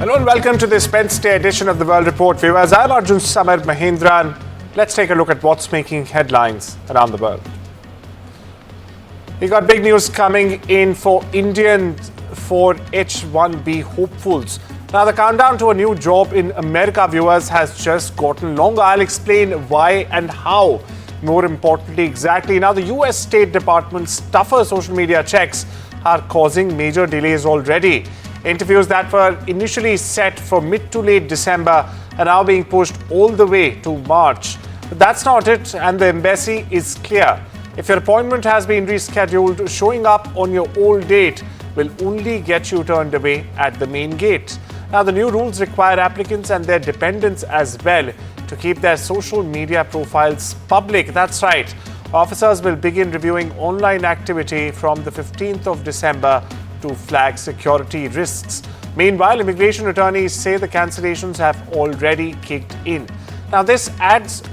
Hello and welcome to this Wednesday edition of the World Report. Viewers, I'm Arjun Samar Mahindran. Let's take a look at what's making headlines around the world. We got big news coming in for Indians for H-1B hopefuls. Now, the countdown to a new job in America, viewers, has just gotten longer. I'll explain why and how. More importantly, exactly. Now, the U.S. State Department's tougher social media checks are causing major delays already. Interviews that were initially set for mid to late December are now being pushed all the way to March. But that's not it, and the embassy is clear. If your appointment has been rescheduled, showing up on your old date will only get you turned away at the main gate. Now, the new rules require applicants and their dependents as well to keep their social media profiles public. That's right. Officers will begin reviewing online activity from the 15th of December to flag security risks. Meanwhile, immigration attorneys say the cancellations have already kicked in. Now, this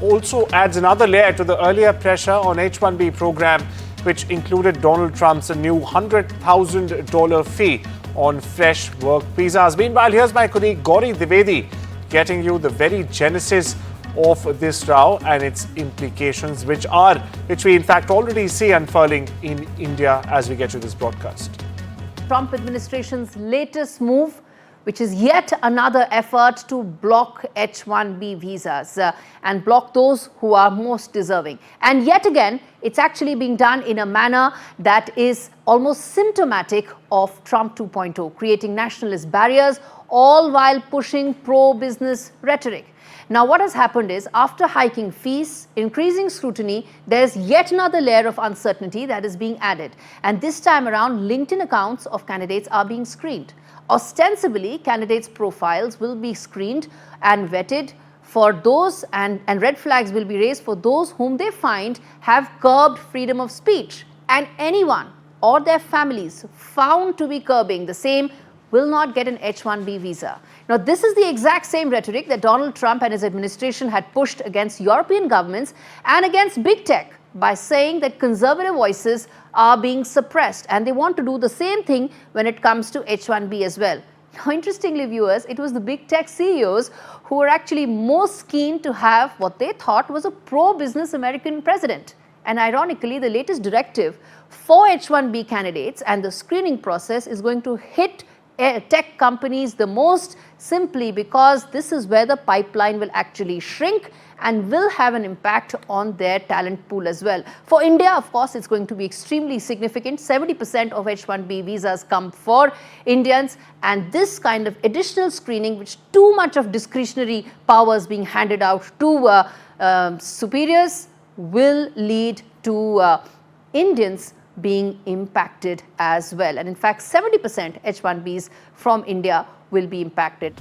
also adds another layer to the earlier pressure on H-1B program, which included Donald Trump's new $100,000 fee on fresh work visas. Meanwhile, here's my colleague Gauri Dwivedi getting you the very genesis of this row and its implications, which we in fact already see unfurling in India as we get to this broadcast. Trump administration's latest move, which is yet another effort to block H-1B visas and block those who are most deserving. And yet again, it's actually being done in a manner that is almost symptomatic of Trump 2.0, creating nationalist barriers, all while pushing pro-business rhetoric. Now, what has happened is, after hiking fees, increasing scrutiny, there's yet another layer of uncertainty that is being added. And this time around, LinkedIn accounts of candidates are being screened. Ostensibly, candidates' profiles will be screened and vetted for those, and red flags will be raised for those whom they find have curbed freedom of speech. And anyone or their families found to be curbing the same will not get an H-1B visa. Now, this is the exact same rhetoric that Donald Trump and his administration had pushed against European governments and against big tech by saying that conservative voices are being suppressed, and they want to do the same thing when it comes to H-1B as well. Now, interestingly, viewers, it was the big tech CEOs who were actually most keen to have what they thought was a pro-business American president. And ironically, the latest directive for H-1B candidates and the screening process is going to hit tech companies the most, simply because this is where the pipeline will actually shrink and will have an impact on their talent pool as well. For India, of course, it's going to be extremely significant. 70% of H-1B visas come for Indians, and this kind of additional screening, which too much of discretionary powers being handed out to superiors, will lead to Indians being impacted as well. And in fact, 70% H-1Bs from India will be impacted.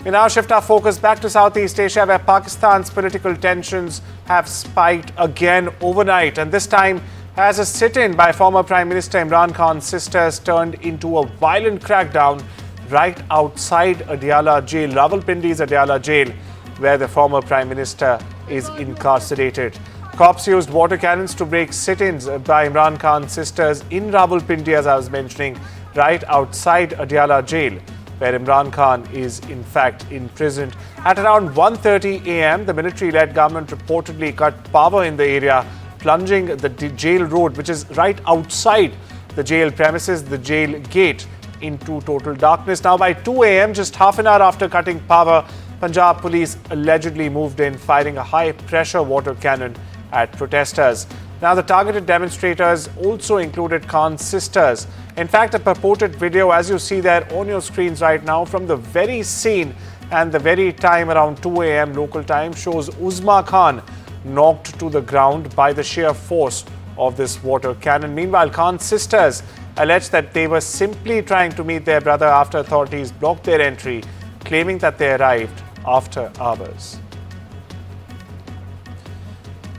We now shift our focus back to Southeast Asia, where Pakistan's political tensions have spiked again overnight, and this time as a sit-in by former Prime Minister Imran Khan's sisters turned into a violent crackdown right outside Adiala jail, Rawalpindi's Adiala jail, where the former Prime Minister is incarcerated. Cops used water cannons to break sit-ins by Imran Khan's sisters in Rawalpindi, as I was mentioning, right outside Adiala jail, where Imran Khan is in fact imprisoned. At around 1:30 a.m., the military-led government reportedly cut power in the area, plunging the jail road, which is right outside the jail premises, the jail gate, into total darkness. Now, by 2 a.m., just half an hour after cutting power, Punjab police allegedly moved in, firing a high-pressure water cannon at protesters. Now, the targeted demonstrators also included Khan's sisters. In fact, a purported video, as you see there on your screens right now, from the very scene and the very time around 2 a.m. local time, shows Uzma Khan knocked to the ground by the sheer force of this water cannon. Meanwhile, Khan's sisters alleged that they were simply trying to meet their brother after authorities blocked their entry, claiming that they arrived after hours.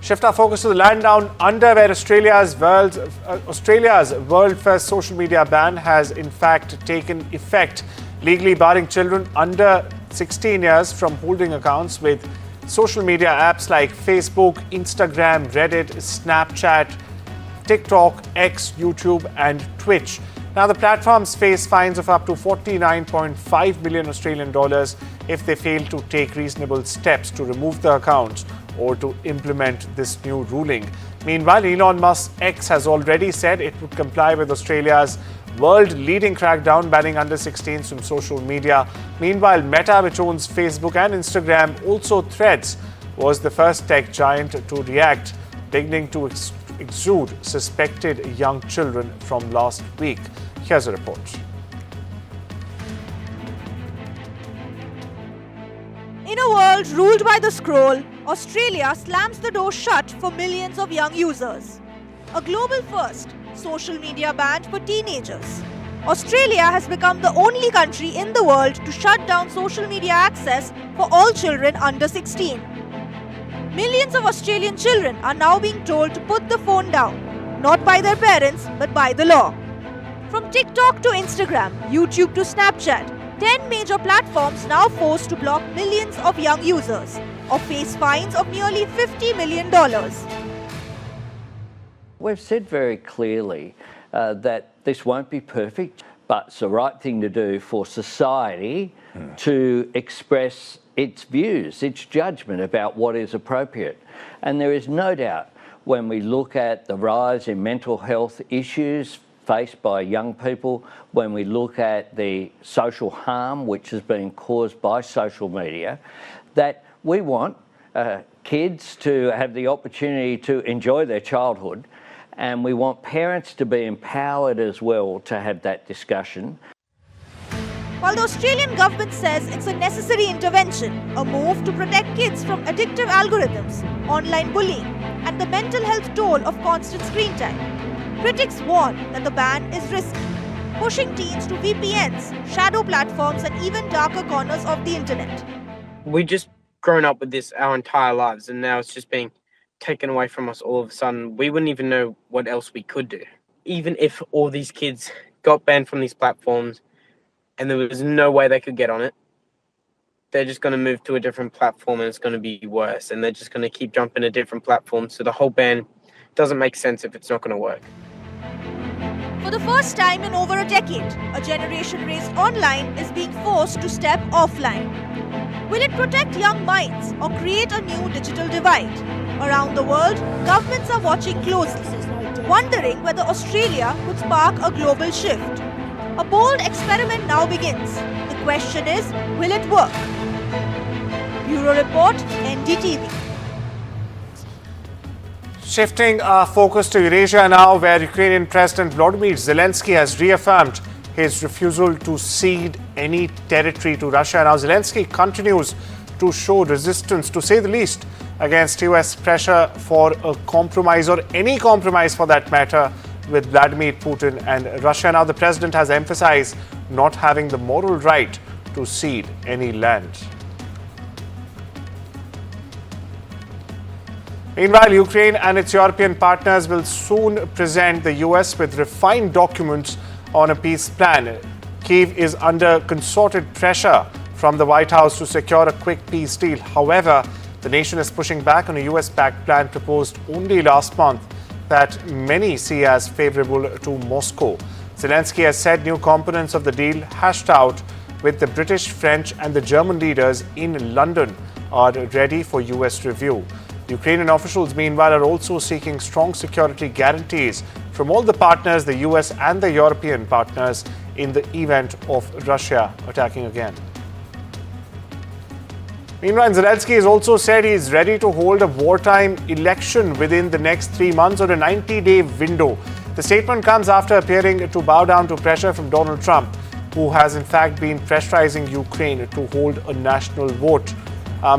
Shift our focus to the land down under, where Australia's world first social media ban has in fact taken effect, legally barring children under 16 years from holding accounts with social media apps like Facebook, Instagram, Reddit, Snapchat, TikTok, X, YouTube and Twitch. Now, the platforms face fines of up to 49.5 million Australian dollars if they fail to take reasonable steps to remove the accounts or to implement this new ruling. Meanwhile, Elon Musk's X has already said it would comply with Australia's world-leading crackdown banning under-16s from social media. Meanwhile, Meta, which owns Facebook and Instagram, also Threads, was the first tech giant to react, beginning to exude suspected young children from last week. Here's a report. In a world ruled by the scroll, Australia slams the door shut for millions of young users. A global first, social media banned for teenagers. Australia has become the only country in the world to shut down social media access for all children under 16. Millions of Australian children are now being told to put the phone down, not by their parents, but by the law. From TikTok to Instagram, YouTube to Snapchat, 10 major platforms now forced to block millions of young users or face fines of nearly $50 million. We've said very clearly that this won't be perfect, but it's the right thing to do for society to express its views, its judgment about what is appropriate. And there is no doubt when we look at the rise in mental health issues faced by young people, when we look at the social harm which has been caused by social media, that we want kids to have the opportunity to enjoy their childhood, and we want parents to be empowered as well to have that discussion. While the Australian government says it's a necessary intervention, a move to protect kids from addictive algorithms, online bullying, and the mental health toll of constant screen time, critics warn that the ban is risky, pushing teens to VPNs, shadow platforms, and even darker corners of the internet. We've just grown up with this our entire lives, and now it's just being taken away from us all of a sudden. We wouldn't even know what else we could do. Even if all these kids got banned from these platforms and there was no way they could get on it, they're just going to move to a different platform and it's going to be worse, and they're just going to keep jumping to different platforms. So the whole ban doesn't make sense if it's not going to work. For the first time in over a decade, a generation raised online is being forced to step offline. Will it protect young minds or create a new digital divide? Around the world, governments are watching closely, wondering whether Australia could spark a global shift. A bold experiment now begins. The question is, will it work? Bureau Report, NDTV. Shifting our focus to Eurasia now, where Ukrainian President Volodymyr Zelensky has reaffirmed his refusal to cede any territory to Russia. Now, Zelensky continues to show resistance, to say the least, against US pressure for a compromise, or any compromise for that matter, with Vladimir Putin and Russia. Now, the president has emphasized not having the moral right to cede any land. Meanwhile, Ukraine and its European partners will soon present the US with refined documents on a peace plan. Kyiv is under concerted pressure from the White House to secure a quick peace deal. However, the nation is pushing back on a US-backed plan proposed only last month that many see as favorable to Moscow. Zelensky has said new components of the deal, hashed out with the British, French and the German leaders in London, are ready for US review. Ukrainian officials, meanwhile, are also seeking strong security guarantees from all the partners, the US and the European partners, in the event of Russia attacking again. Meanwhile, Zelensky has also said he is ready to hold a wartime election within the next 3 months, or a 90-day window. The statement comes after appearing to bow down to pressure from Donald Trump, who has in fact been pressurizing Ukraine to hold a national vote.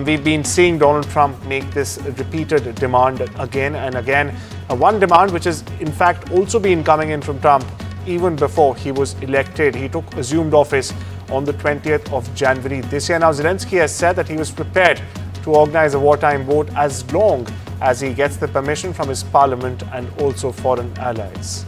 We've been seeing Donald Trump make this repeated demand again and again. One demand which has in fact also been coming in from Trump even before he was elected. He took assumed office on the 20th of January this year. Now, Zelensky has said that he was prepared to organize a wartime vote as long as he gets the permission from his parliament and also foreign allies.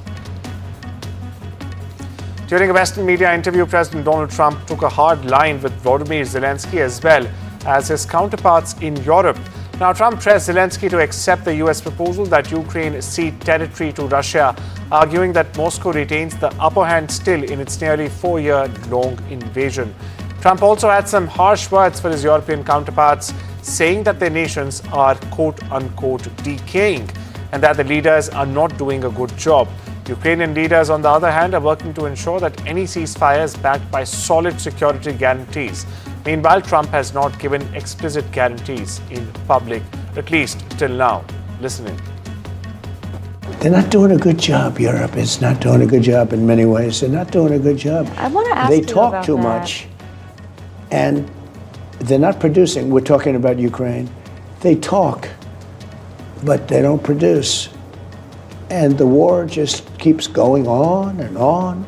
During a Western media interview, President Donald Trump took a hard line with Volodymyr Zelensky as well as his counterparts in Europe. Now, Trump pressed Zelensky to accept the US proposal that Ukraine cede territory to Russia, arguing that Moscow retains the upper hand still in its nearly 4-year-long invasion. Trump also had some harsh words for his European counterparts, saying that their nations are quote-unquote decaying and that the leaders are not doing a good job. Ukrainian leaders, on the other hand, are working to ensure that any ceasefire is backed by solid security guarantees. Meanwhile, Trump has not given explicit guarantees in public, at least till now. Listen in. They're not doing a good job. Europe is not doing a good job in many ways. They're not doing a good job. I want to ask They you talk about too that. much, and they're not producing. We're talking about Ukraine. They talk, but they don't produce. And the war just keeps going on and on.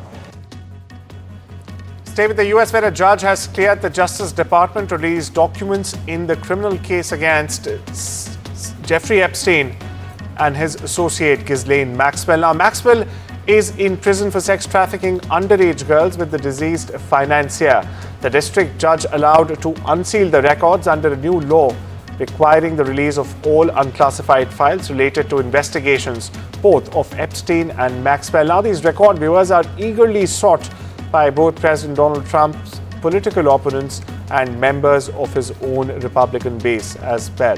Stay with the US, where a judge has cleared the Justice Department to release documents in the criminal case against Jeffrey Epstein and his associate Ghislaine Maxwell. Now, Maxwell is in prison for sex trafficking underage girls with the deceased financier. The district judge allowed to unseal the records under a new law requiring the release of all unclassified files related to investigations, both of Epstein and Maxwell. Now, these record viewers are eagerly sought by both President Donald Trump's political opponents and members of his own Republican base as well.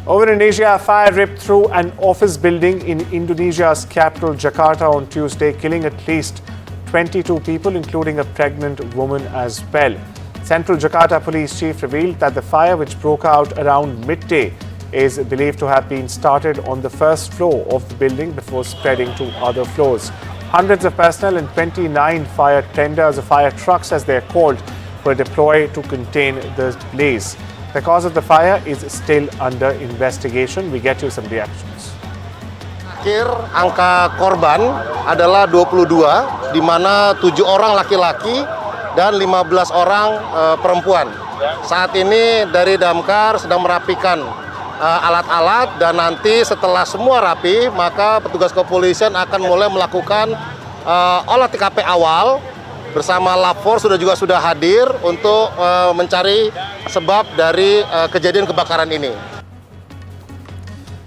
Over in Asia, a fire ripped through an office building in Indonesia's capital, Jakarta, on Tuesday, killing at least 22 people, including a pregnant woman as well. Central Jakarta Police Chief revealed that the fire, which broke out around midday, is believed to have been started on the first floor of the building before spreading to other floors. Hundreds of personnel and 29 fire tenders, or fire trucks as they are called, were deployed to contain the blaze. The cause of the fire is still under investigation. We get you some reactions. Akhir angka korban adalah 22, di mana 7 orang laki-laki dan 15 orang perempuan. Saat ini dari Damkar sedang merapikan alat-alat, dan nanti setelah semua rapi, maka petugas kepolisian akan mulai melakukan olah TKP awal bersama Lab 4 sudah hadir untuk mencari sebab dari kejadian kebakaran ini.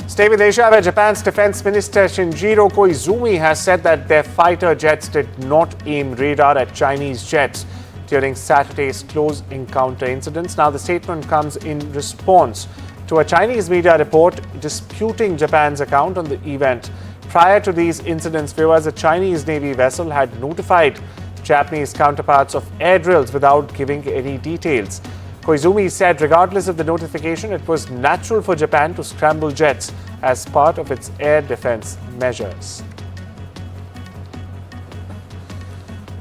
Stay with Asia, where Japan's Defense Minister Shinjiro Koizumi has said that their fighter jets did not aim radar at Chinese jets during Saturday's close encounter incidents. Now, the statement comes in response to a Chinese media report disputing Japan's account on the event. Prior to these incidents, viewers, a Chinese Navy vessel had notified Japanese counterparts of air drills without giving any details. Koizumi said regardless of the notification, it was natural for Japan to scramble jets as part of its air defense measures.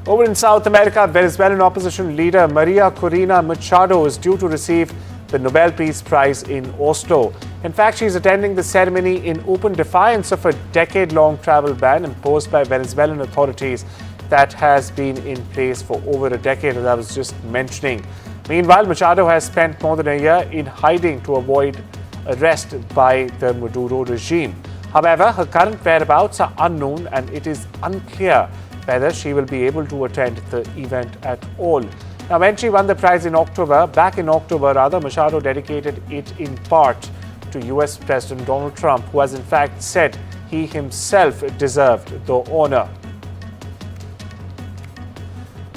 Over in South America, Venezuelan opposition leader Maria Corina Machado is due to receive the Nobel Peace Prize in Oslo. In fact, she's attending the ceremony in open defiance of a decade-long travel ban imposed by Venezuelan authorities that has been in place for over a decade, as I was just mentioning. Meanwhile, Machado has spent more than a year in hiding to avoid arrest by the Maduro regime. However, her current whereabouts are unknown, and it is unclear whether she will be able to attend the event at all. Now, when she won the prize back in October, Machado dedicated it in part to US President Donald Trump, who has in fact said he himself deserved the honor.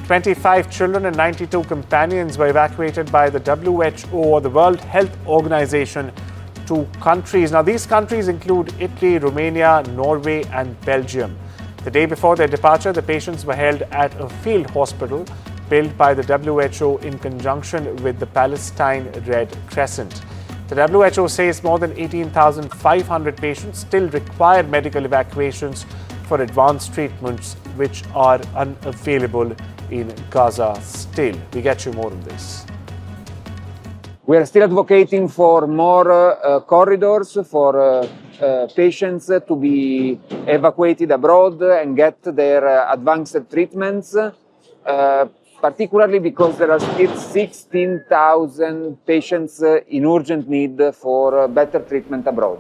25 children and 92 companions were evacuated by the WHO, or the World Health Organization, to countries. Now, these countries include Italy, Romania, Norway, and Belgium. The day before their departure, the patients were held at a field hospital built by the WHO in conjunction with the Palestine Red Crescent. The WHO says more than 18,500 patients still require medical evacuations for advanced treatments, which are unavailable in Gaza still. We get you more on this. We are still advocating for more corridors for patients to be evacuated abroad and get their advanced treatments, particularly because there are still 16,000 patients in urgent need for better treatment abroad.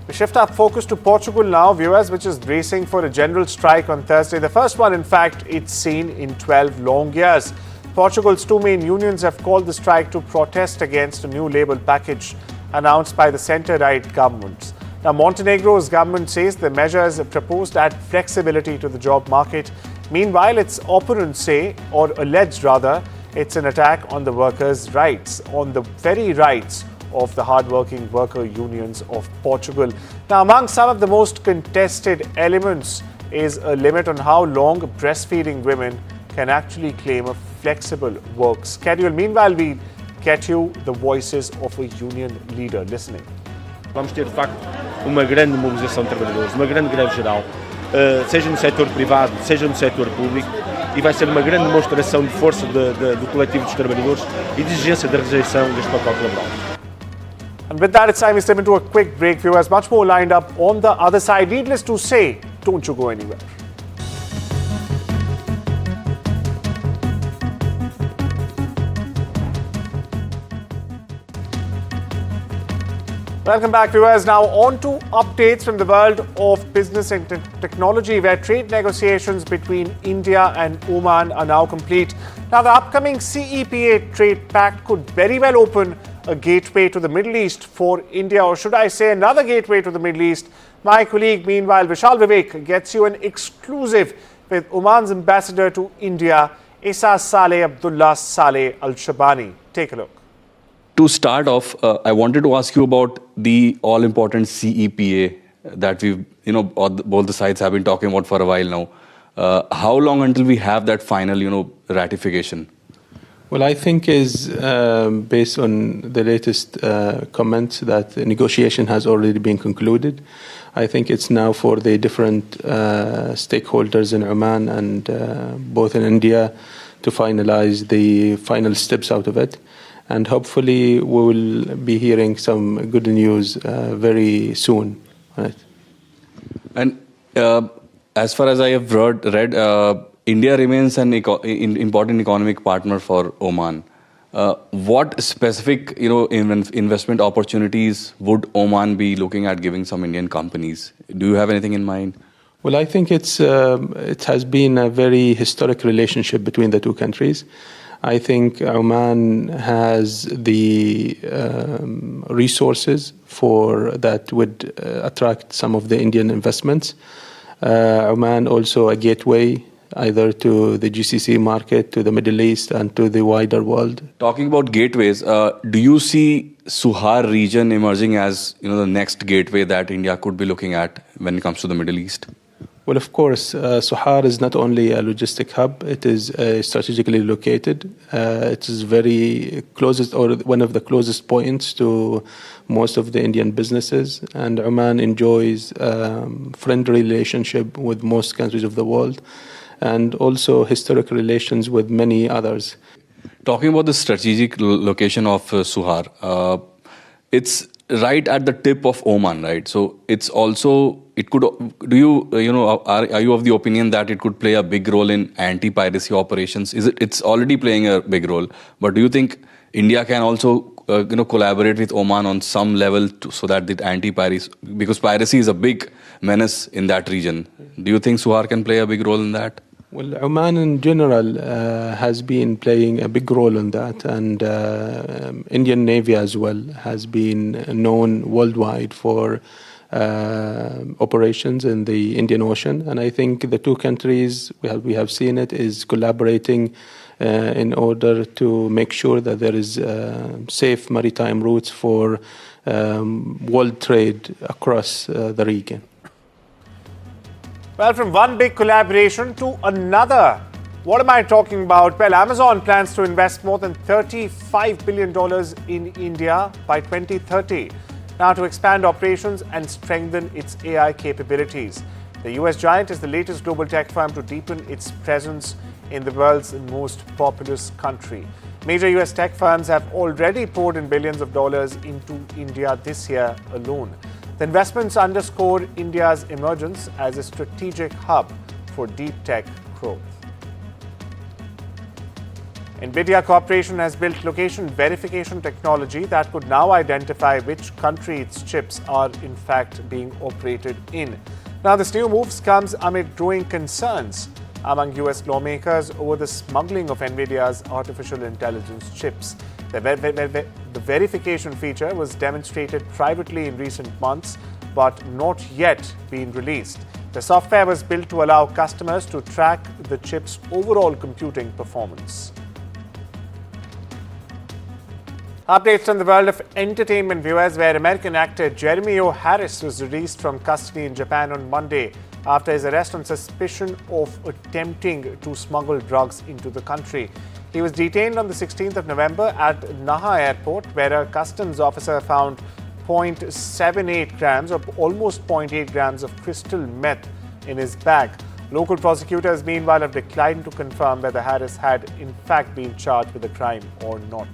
We shift our focus to Portugal now, viewers, which is bracing for a general strike on Thursday. The first one, in fact, it's seen in 12 long years. Portugal's two main unions have called the strike to protest against a new labour package announced by the centre-right governments. Now, Montenegro's government says the measures proposed add flexibility to the job market. Meanwhile, its opponents say, or alleged rather, it's an attack on the workers' rights, on the very rights of the hard-working worker unions of Portugal. Now, among some of the most contested elements is a limit on how long breastfeeding women can actually claim a flexible work schedule. Meanwhile, we get you the voices of a union leader listening. Vamos ter, de facto, uma grande mobilização de trabalhadores, uma grande greve geral, seja no setor privado, seja no setor público, e vai ser uma grande demonstração de força do coletivo dos trabalhadores e de exigência da rejeição deste pacote laboral. And with that, it's time we step into a quick break. Viewers, much more lined up on the other side. Needless to say, don't you go anywhere. Welcome back, viewers. Now on to updates from the world of business and technology, where trade negotiations between India and Oman are now complete. Now, the upcoming CEPA trade pact could very well open a gateway to the Middle East for India, or should I say another gateway to the Middle East. My colleague, meanwhile, Vishal Vivek, gets you an exclusive with Oman's ambassador to India, Isa Saleh Abdullah Saleh Al-Shabani. Take a look. To start off, I wanted to ask you about the all-important CEPA that we've, both the sides have been talking about for a while now. How long until we have that final, ratification? Well, I think is based on the latest comments that the negotiation has already been concluded. I think it's now for the different stakeholders in Oman and both in India to finalize the final steps out of it. And hopefully we will be hearing some good news very soon. Right. And as far as I have read, India remains an important economic partner for Oman. What specific, investment opportunities would Oman be looking at giving some Indian companies? Do you have anything in mind? Well, I think it has been a very historic relationship between the two countries. I think Oman has the resources that would attract some of the Indian investments. Oman also a gateway either to the GCC market, to the Middle East, and to the wider world. Talking about gateways, do you see Suhar region emerging as the next gateway that India could be looking at when it comes to the Middle East? Well, of course, Suhar is not only a logistic hub, it is strategically located. It is very closest, or one of the closest points to most of the Indian businesses. And Oman enjoys friendly relationship with most countries of the world, and also historic relations with many others. Talking about the strategic location of Suhar, it's right at the tip of Oman, right? So it's also, it could, are you of the opinion that it could play a big role in anti-piracy operations? It's already playing a big role, but do you think India can also, collaborate with Oman on some level so that the anti-piracy, because piracy is a big menace in that region. Do you think Suhar can play a big role in that? Well, Oman in general has been playing a big role in that, and Indian Navy as well has been known worldwide for operations in the Indian Ocean. And I think the two countries, we have seen it, is collaborating in order to make sure that there is safe maritime routes for world trade across the region. Well, from one big collaboration to another. What am I talking about? Well, Amazon plans to invest more than $35 billion in India by 2030. Now, to expand operations and strengthen its AI capabilities. The US giant is the latest global tech firm to deepen its presence in the world's most populous country. Major US tech firms have already poured in billions of dollars into India this year alone. The investments underscore India's emergence as a strategic hub for deep tech growth. NVIDIA Corporation has built location verification technology that could now identify which country its chips are in fact being operated in. Now, this new move comes amid growing concerns among US lawmakers over the smuggling of NVIDIA's artificial intelligence chips. The verification feature was demonstrated privately in recent months, but not yet been released. The software was built to allow customers to track the chip's overall computing performance. Updates on the world of entertainment, viewers, where American actor Jeremy O. Harris was released from custody in Japan on Monday after his arrest on suspicion of attempting to smuggle drugs into the country. He was detained on the 16th of November at Naha Airport, where a customs officer found 0.78 grams or almost 0.8 grams of crystal meth in his bag. Local prosecutors, meanwhile, have declined to confirm whether Harris had in fact been charged with a crime or not.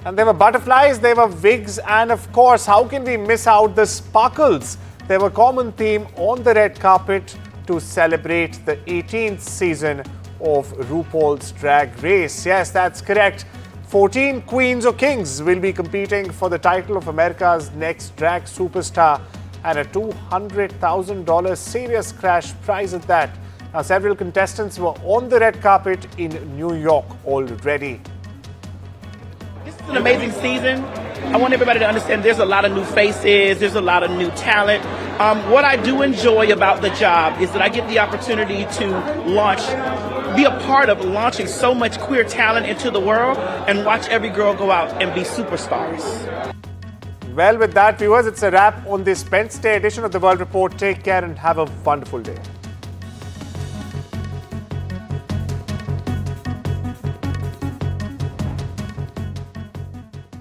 And there were butterflies, there were wigs, and of course, how can we miss out the sparkles? They were a common theme on the red carpet to celebrate the 18th season of RuPaul's Drag Race. Yes, that's correct. 14 queens or kings will be competing for the title of America's next drag superstar, and a $200,000 serious cash prize at that. Now, several contestants were on the red carpet in New York already. This is an amazing season. I want everybody to understand there's a lot of new faces, there's a lot of new talent. What I do enjoy about the job is that I get the opportunity to be a part of launching so much queer talent into the world and watch every girl go out and be superstars. Well, with that, viewers, it's a wrap on this Wednesday edition of the World Report. Take care and have a wonderful day.